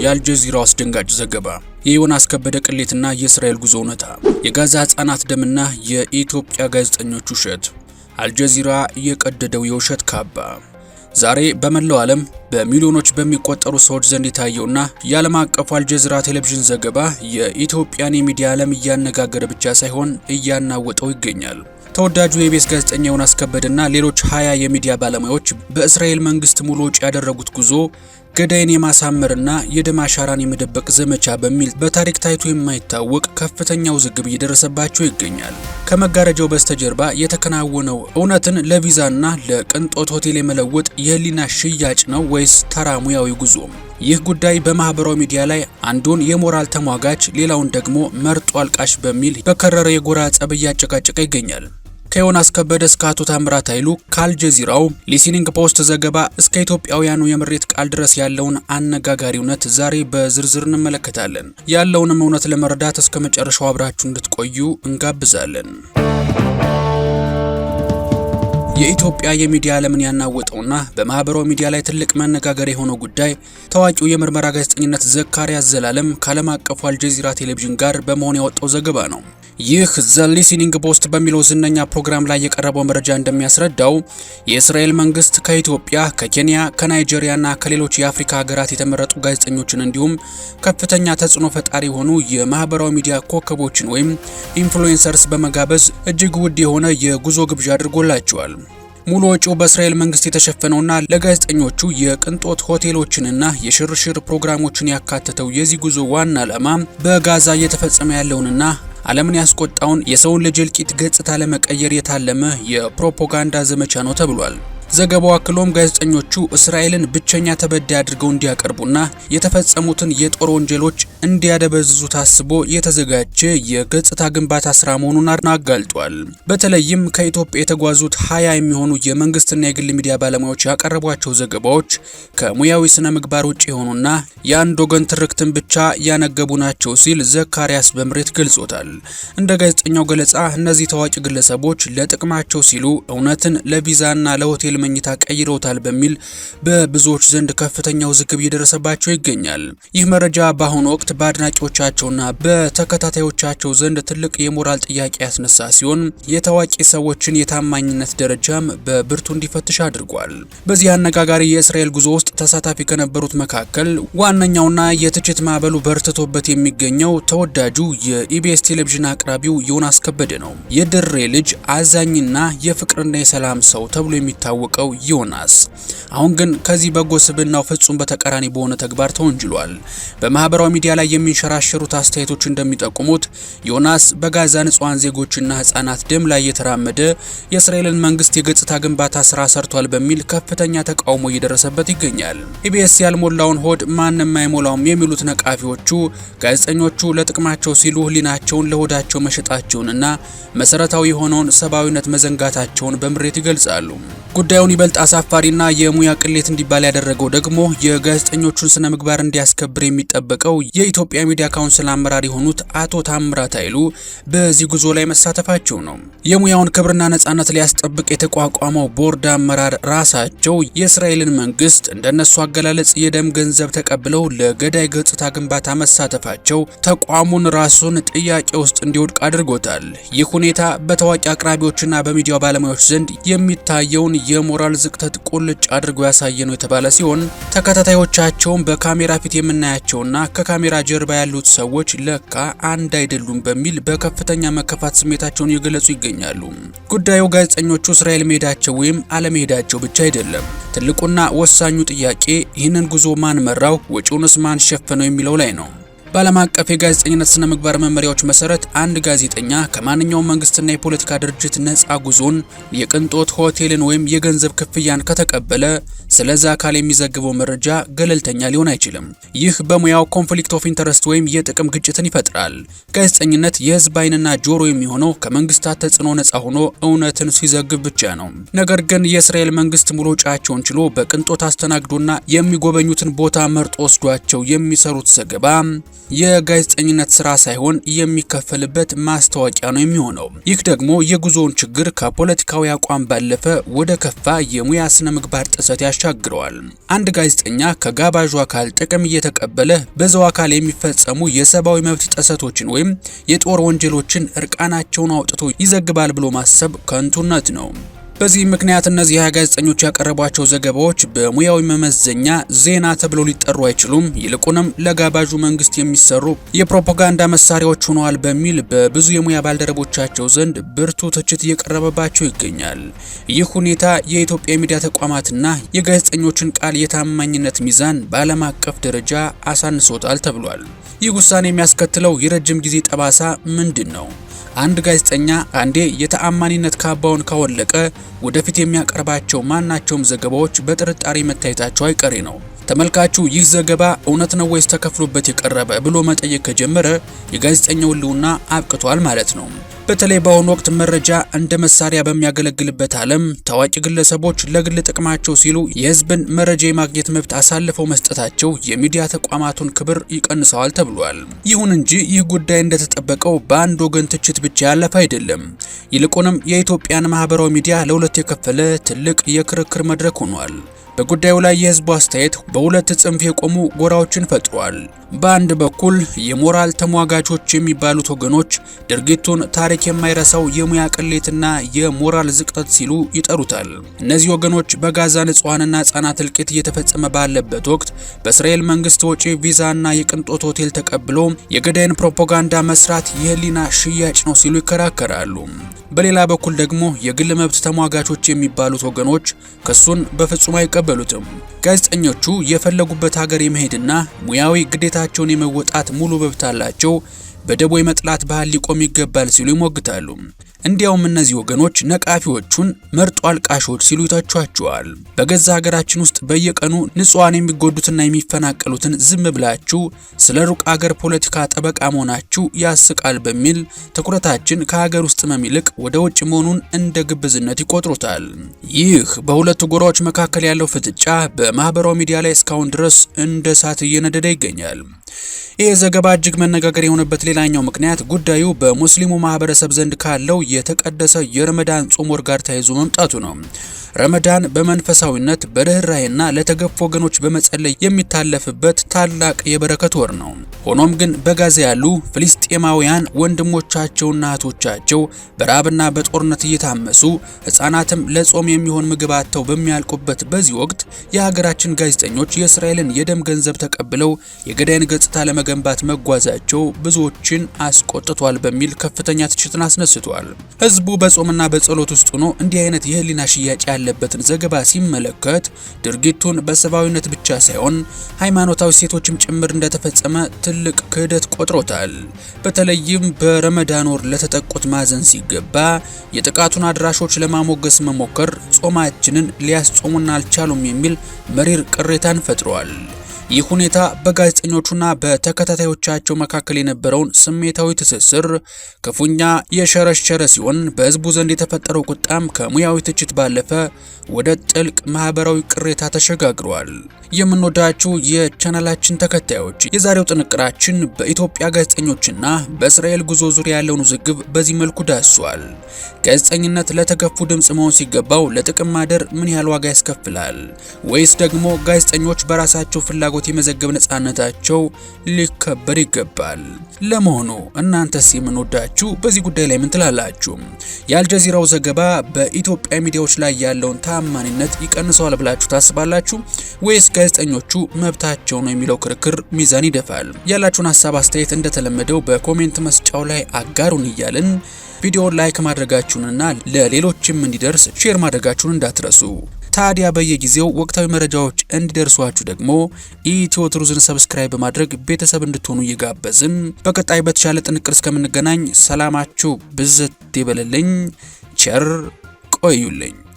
የአልጀዚራው አስደንጋጭ ዘገባ፣ የዮናስ ከበደ ቅሌትና የእስራኤል ጉዞ እውነታ፣ የጋዛ ሕፃናት ደምና የኢትዮጵያ ጋዜጠኞች ውሸት፣ አልጀዚራ የቀደደው የውሸት ካባ። ዛሬ በመላው ዓለም በሚሊዮኖች በሚቆጠሩ ሰዎች ዘንድ የታየውና የዓለም አቀፉ አልጀዚራ ቴሌቪዥን ዘገባ የኢትዮጵያን የሚዲያ ዓለም እያነጋገረ ብቻ ሳይሆን እያናወጠው ይገኛል። ተወዳጁ የኢቢኤስ ጋዜጠኛ ዮናስ ከበደና ሌሎች 20 የሚዲያ ባለሙያዎች በእስራኤል መንግስት ሙሉ ወጪ ያደረጉት ጉዞ ገዳይን የማሳመርና የደም አሻራን የመደበቅ ዘመቻ በሚል በታሪክ ታይቶ የማይታወቅ ከፍተኛ ውዝግብ እየደረሰባቸው ይገኛል። ከመጋረጃው በስተጀርባ የተከናወነው እውነትን ለቪዛና ለቅንጦት ሆቴል የመለወጥ የህሊና ሽያጭ ነው ወይስ ተራ ሙያዊ ጉዞ? ይህ ጉዳይ በማህበራዊ ሚዲያ ላይ አንዱን የሞራል ተሟጋች ሌላውን ደግሞ መርጦ አልቃሽ በሚል በከረረ የጎራ ጸብ እያጨቃጨቀ ይገኛል። ከዮናስ ከበደ እስከ አቶ ታምራት ኃይሉ፣ ከአልጀዚራው ሊስኒንግ ፖስት ዘገባ እስከ ኢትዮጵያውያኑ የምሬት ቃል ድረስ ያለውን አነጋጋሪ እውነት ዛሬ በዝርዝር እንመለከታለን። ያለውንም እውነት ለመረዳት እስከ መጨረሻው አብራችሁ እንድትቆዩ እንጋብዛለን። የኢትዮጵያ የሚዲያ ዓለምን ያናወጠውና በማህበራዊ ሚዲያ ላይ ትልቅ መነጋገሪያ የሆነው ጉዳይ ታዋቂው የምርመራ ጋዜጠኝነት ዘካሪያስ ዘላለም ከዓለም አቀፉ አልጀዚራ ቴሌቪዥን ጋር በመሆን ያወጣው ዘገባ ነው። ይህ ዘ ሊስኒንግ ፖስት በሚለው ዝነኛ ፕሮግራም ላይ የቀረበው መረጃ እንደሚያስረዳው የእስራኤል መንግስት ከኢትዮጵያ፣ ከኬንያ፣ ከናይጄሪያና ከሌሎች የአፍሪካ ሀገራት የተመረጡ ጋዜጠኞችን እንዲሁም ከፍተኛ ተጽዕኖ ፈጣሪ የሆኑ የማህበራዊ ሚዲያ ኮከቦችን ወይም ኢንፍሉዌንሰርስ በመጋበዝ እጅግ ውድ የሆነ የጉዞ ግብዣ አድርጎላቸዋል። ሙሉ ወጪው በእስራኤል መንግስት የተሸፈነውና ለጋዜጠኞቹ የቅንጦት ሆቴሎችንና የሽርሽር ፕሮግራሞችን ያካተተው የዚህ ጉዞ ዋና ዓላማ በጋዛ እየተፈጸመ ያለውንና ዓለምን ያስቆጣውን የሰውን ልጅ እልቂት ገጽታ ለመቀየር የታለመ የፕሮፓጋንዳ ዘመቻ ነው ተብሏል። ዘገባው አክሎም ጋዜጠኞቹ እስራኤልን ብቸኛ ተበዳይ አድርገው እንዲያቀርቡና የተፈጸሙትን የጦር ወንጀሎች እንዲያደበዝዙ ታስቦ የተዘጋጀ የገጽታ ግንባታ ስራ መሆኑን አጋልጧል። በተለይም ከኢትዮጵያ የተጓዙት 20 የሚሆኑ የመንግስትና የግል ሚዲያ ባለሙያዎች ያቀረቧቸው ዘገባዎች ከሙያዊ ስነ ምግባር ውጭ የሆኑና የአንድ ወገን ትርክትን ብቻ ያነገቡ ናቸው ሲል ዘካሪያስ በምሬት ገልጾታል። እንደ ጋዜጠኛው ገለጻ እነዚህ ታዋቂ ግለሰቦች ለጥቅማቸው ሲሉ እውነትን ለቪዛና ለሆቴል መኝታ ቀይረውታል በሚል በብዙዎች ዘንድ ከፍተኛ ውዝግብ እየደረሰባቸው ይገኛል። ይህ መረጃ በአሁኑ ወቅት በአድናቂዎቻቸውና በተከታታዮቻቸው ዘንድ ትልቅ የሞራል ጥያቄ ያስነሳ ሲሆን የታዋቂ ሰዎችን የታማኝነት ደረጃም በብርቱ እንዲፈትሽ አድርጓል። በዚህ አነጋጋሪ የእስራኤል ጉዞ ውስጥ ተሳታፊ ከነበሩት መካከል ዋነኛውና የትችት ማዕበሉ በርትቶበት የሚገኘው ተወዳጁ የኢቢኤስ ቴሌቪዥን አቅራቢው ዮናስ ከበደ ነው። የድሬ ልጅ አዛኝና የፍቅርና የሰላም ሰው ተብሎ የሚታወቀው ዮናስ አሁን ግን ከዚህ በጎ ስብዕናው ፍጹም በተቃራኒ በሆነ ተግባር ተወንጅሏል። በማህበራዊ ሚዲያ ላይ የሚንሸራሸሩት አስተያየቶች እንደሚጠቁሙት ዮናስ በጋዛ ንጹሃን ዜጎችና ህጻናት ደም ላይ የተራመደ የእስራኤልን መንግስት የገጽታ ግንባታ ስራ ሰርቷል በሚል ከፍተኛ ተቃውሞ እየደረሰበት ይገኛል። ኢቢኤስ ያልሞላውን ሆድ ማንም አይሞላውም የሚሉት ነቃፊዎቹ ጋዜጠኞቹ ለጥቅማቸው ሲሉ ህሊናቸውን ለሆዳቸው መሸጣቸውንና መሰረታዊ የሆነውን ሰብአዊነት መዘንጋታቸውን በምሬት ይገልጻሉ። ጉዳዩን ይበልጥ አሳፋሪና የሙያ ቅሌት እንዲባል ያደረገው ደግሞ የጋዜጠኞቹን ስነ ምግባር እንዲያስከብር የሚጠበቀው የኢትዮጵያ ሚዲያ ካውንስል አመራር የሆኑት አቶ ታምራት ኃይሉ በዚህ ጉዞ ላይ መሳተፋቸው ነው። የሙያውን ክብርና ነጻነት ሊያስጠብቅ የተቋቋመው ቦርድ አመራር ራሳቸው የእስራኤልን መንግስት እንደነሱ አገላለጽ የደም ገንዘብ ተቀብለው ለገዳይ ገጽታ ግንባታ መሳተፋቸው ተቋሙን ራሱን ጥያቄ ውስጥ እንዲወድቅ አድርጎታል። ይህ ሁኔታ በታዋቂ አቅራቢዎችና በሚዲያው ባለሙያዎች ዘንድ የሚታየውን የሞራል ዝቅጠት ቁልጭ አድርጎ ያሳየ ነው የተባለ ሲሆን ተከታታዮቻቸውን በካሜራ ፊት የምናያቸውና ከካሜራ ጀርባ ያሉት ሰዎች ለካ አንድ አይደሉም በሚል በከፍተኛ መከፋት ስሜታቸውን እየገለጹ ይገኛሉ። ጉዳዩ ጋዜጠኞቹ እስራኤል መሄዳቸው ወይም አለመሄዳቸው ብቻ አይደለም። ትልቁና ወሳኙ ጥያቄ ይህንን ጉዞ ማን መራው፣ ወጪውንስ ማን ሸፈነው የሚለው ላይ ነው። በዓለም አቀፍ የጋዜጠኝነት ስነ ምግባር መመሪያዎች መሰረት አንድ ጋዜጠኛ ከማንኛውም መንግስትና የፖለቲካ ድርጅት ነፃ ጉዞን፣ የቅንጦት ሆቴልን ወይም የገንዘብ ክፍያን ከተቀበለ ስለዛ አካል የሚዘግበው መረጃ ገለልተኛ ሊሆን አይችልም። ይህ በሙያው ኮንፍሊክት ኦፍ ኢንተረስት ወይም የጥቅም ግጭትን ይፈጥራል። ጋዜጠኝነት የህዝብ ዓይንና ጆሮ የሚሆነው ከመንግስታት ተጽዕኖ ነፃ ሆኖ እውነትን ሲዘግብ ብቻ ነው። ነገር ግን የእስራኤል መንግስት ሙሉ ወጪያቸውን ችሎ በቅንጦት አስተናግዶና የሚጎበኙትን ቦታ መርጦ ወስዷቸው የሚሰሩት ዘገባ የጋዜጠኝነት ስራ ሳይሆን የሚከፈልበት ማስታወቂያ ነው የሚሆነው። ይህ ደግሞ የጉዞውን ችግር ከፖለቲካዊ አቋም ባለፈ ወደ ከፋ የሙያ ስነ ምግባር ጥሰት ያሻግረዋል። አንድ ጋዜጠኛ ከጋባዡ አካል ጥቅም እየተቀበለ በዛው አካል የሚፈጸሙ የሰብአዊ መብት ጥሰቶችን ወይም የጦር ወንጀሎችን እርቃናቸውን አውጥቶ ይዘግባል ብሎ ማሰብ ከንቱነት ነው። በዚህ ምክንያት እነዚህ ጋዜጠኞች ያቀረቧቸው ዘገባዎች በሙያዊ መመዘኛ ዜና ተብለው ሊጠሩ አይችሉም። ይልቁንም ለጋባዡ መንግስት የሚሰሩ የፕሮፓጋንዳ መሳሪያዎች ሆነዋል በሚል በብዙ የሙያ ባልደረቦቻቸው ዘንድ ብርቱ ትችት እየቀረበባቸው ይገኛል። ይህ ሁኔታ የኢትዮጵያ ሚዲያ ተቋማትና የጋዜጠኞችን ቃል የታማኝነት ሚዛን በዓለም አቀፍ ደረጃ አሳንሶታል ተብሏል። ይህ ውሳኔ የሚያስከትለው የረጅም ጊዜ ጠባሳ ምንድን ነው? አንድ ጋዜጠኛ አንዴ የተአማኒነት ካባውን ካወለቀ ወደፊት የሚያቀርባቸው ማናቸውም ዘገባዎች በጥርጣሬ መታየታቸው አይቀሬ ነው። ተመልካቹ ይህ ዘገባ እውነት ነው ወይስ ተከፍሎበት የቀረበ ብሎ መጠየቅ ከጀመረ የጋዜጠኛው ሕልውና አብቅቷል ማለት ነው። በተለይ በአሁኑ ወቅት መረጃ እንደ መሳሪያ በሚያገለግልበት ዓለም ታዋቂ ግለሰቦች ለግል ጥቅማቸው ሲሉ የሕዝብን መረጃ የማግኘት መብት አሳልፈው መስጠታቸው የሚዲያ ተቋማቱን ክብር ይቀንሰዋል ተብሏል። ይሁን እንጂ ይህ ጉዳይ እንደተጠበቀው በአንድ ወገን ትችት ብቻ ያለፈ አይደለም። ይልቁንም የኢትዮጵያን ማህበራዊ ሚዲያ ለሁለት የከፈለ ትልቅ የክርክር መድረክ ሆኗል። በጉዳዩ ላይ የህዝቡ አስተያየት በሁለት ጽንፍ የቆሙ ጎራዎችን ፈጥሯል። በአንድ በኩል የሞራል ተሟጋቾች የሚባሉት ወገኖች ድርጊቱን ታሪክ የማይረሳው የሙያ ቅሌትና የሞራል ዝቅጠት ሲሉ ይጠሩታል። እነዚህ ወገኖች በጋዛ ንጹሃንና ህጻናት እልቂት እየተፈጸመ ባለበት ወቅት በእስራኤል መንግስት ወጪ ቪዛና የቅንጦት ሆቴል ተቀብሎ የገዳይን ፕሮፓጋንዳ መስራት የህሊና ሽያጭ ነው ሲሉ ይከራከራሉ። በሌላ በኩል ደግሞ የግል መብት ተሟጋቾች የሚባሉት ወገኖች ክሱን በፍጹም አይቀበሉትም። ጋዜጠኞቹ የፈለጉበት ሀገር የመሄድና ሙያዊ ግዴታቸውን የመወጣት ሙሉ መብት አላቸው፣ በደቦ የመጥላት ባህል ሊቆም ይገባል ሲሉ ይሞግታሉ። እንዲያውም እነዚህ ወገኖች ነቃፊዎቹን መርጦ አልቃሾች ሲሉ ይተቿቸዋል። በገዛ ሀገራችን ውስጥ በየቀኑ ንጹሃን የሚጎዱትና የሚፈናቀሉትን ዝም ብላችሁ ስለ ሩቅ ሀገር ፖለቲካ ጠበቃ መሆናችሁ ያስቃል በሚል ትኩረታችን ከሀገር ውስጥ ህመም ይልቅ ወደ ውጭ መሆኑን እንደ ግብዝነት ይቆጥሩታል። ይህ በሁለቱ ጎራዎች መካከል ያለው ፍጥጫ በማህበራዊ ሚዲያ ላይ እስካሁን ድረስ እንደ እሳት እየነደደ ይገኛል። ይህ ዘገባ እጅግ መነጋገር የሆነበት ሌላኛው ምክንያት ጉዳዩ በሙስሊሙ ማህበረሰብ ዘንድ ካለው የተቀደሰ የረመዳን ጾም ወር ጋር ተያይዞ መምጣቱ ነው። ረመዳን በመንፈሳዊነት በርህራሄና ለተገፉ ወገኖች በመጸለይ የሚታለፍበት ታላቅ የበረከት ወር ነው። ሆኖም ግን በጋዛ ያሉ ፍልስጤማውያን ወንድሞቻቸውና እህቶቻቸው በራብና በጦርነት እየታመሱ ህፃናትም ለጾም የሚሆን ምግብ አጥተው በሚያልቁበት በዚህ ወቅት የሀገራችን ጋዜጠኞች የእስራኤልን የደም ገንዘብ ተቀብለው የገዳይን ገጽታ ለመገንባት መጓዛቸው ብዙዎችን አስቆጥቷል በሚል ከፍተኛ ትችትን አስነስቷል። ህዝቡ በጾምና በጸሎት ውስጥ ሆኖ እንዲህ አይነት የህሊና ሽያጭ ያለበትን ዘገባ ሲመለከት ድርጊቱን በሰብአዊነት ብቻ ሳይሆን ሃይማኖታዊ ሴቶችም ጭምር እንደተፈጸመ ትልቅ ክህደት ቆጥሮታል። በተለይም በረመዳን ወር ለተጠቁት ማዘን ሲገባ የጥቃቱን አድራሾች ለማሞገስ መሞከር ጾማችንን ሊያስጾሙና አልቻሉም የሚል መሪር ቅሬታን ፈጥሯል። ይህ ሁኔታ በጋዜጠኞቹና በተከታታዮቻቸው መካከል የነበረውን ስሜታዊ ትስስር ክፉኛ የሸረሸረ ሲሆን በህዝቡ ዘንድ የተፈጠረው ቁጣም ከሙያዊ ትችት ባለፈ ወደ ጥልቅ ማህበራዊ ቅሬታ ተሸጋግሯል። የምንወዳችሁ የቻናላችን ተከታዮች የዛሬው ጥንቅራችን በኢትዮጵያ ጋዜጠኞችና በእስራኤል ጉዞ ዙሪያ ያለውን ውዝግብ በዚህ መልኩ ዳስሷል። ጋዜጠኝነት ለተገፉ ድምጽ መሆን ሲገባው ለጥቅም ማደር ምን ያህል ዋጋ ያስከፍላል? ወይስ ደግሞ ጋዜጠኞች በራሳቸው ፍላጎት የመዘገብ ነጻነታቸው ሊከበር ይገባል? ለመሆኑ እናንተስ የምንወዳችሁ በዚህ ጉዳይ ላይ ምን ትላላችሁ? የአልጀዚራው ዘገባ በኢትዮጵያ ሚዲያዎች ላይ ያለውን ታማኝነት ይቀንሰዋል ብላችሁ ታስባላችሁ? ወይስ ጋዜጠኞቹ መብታቸው ነው የሚለው ክርክር ሚዛን ይደፋል? ያላችሁን ሀሳብ አስተያየት እንደተለመደው በኮሜንት መስጫው ላይ አጋሩን እያልን ቪዲዮውን ላይክ ማድረጋችሁንና ለሌሎችም እንዲደርስ ሼር ማድረጋችሁን እንዳትረሱ። ታዲያ በየጊዜው ወቅታዊ መረጃዎች እንዲደርሷችሁ ደግሞ ኢትዮ ትሩዝን ሰብስክራይብ በማድረግ ቤተሰብ እንድትሆኑ እየጋበዝን በቀጣይ በተሻለ ጥንቅር እስከምንገናኝ ሰላማችሁ ብዝት ይበልልኝ። ቸር ቆዩልኝ።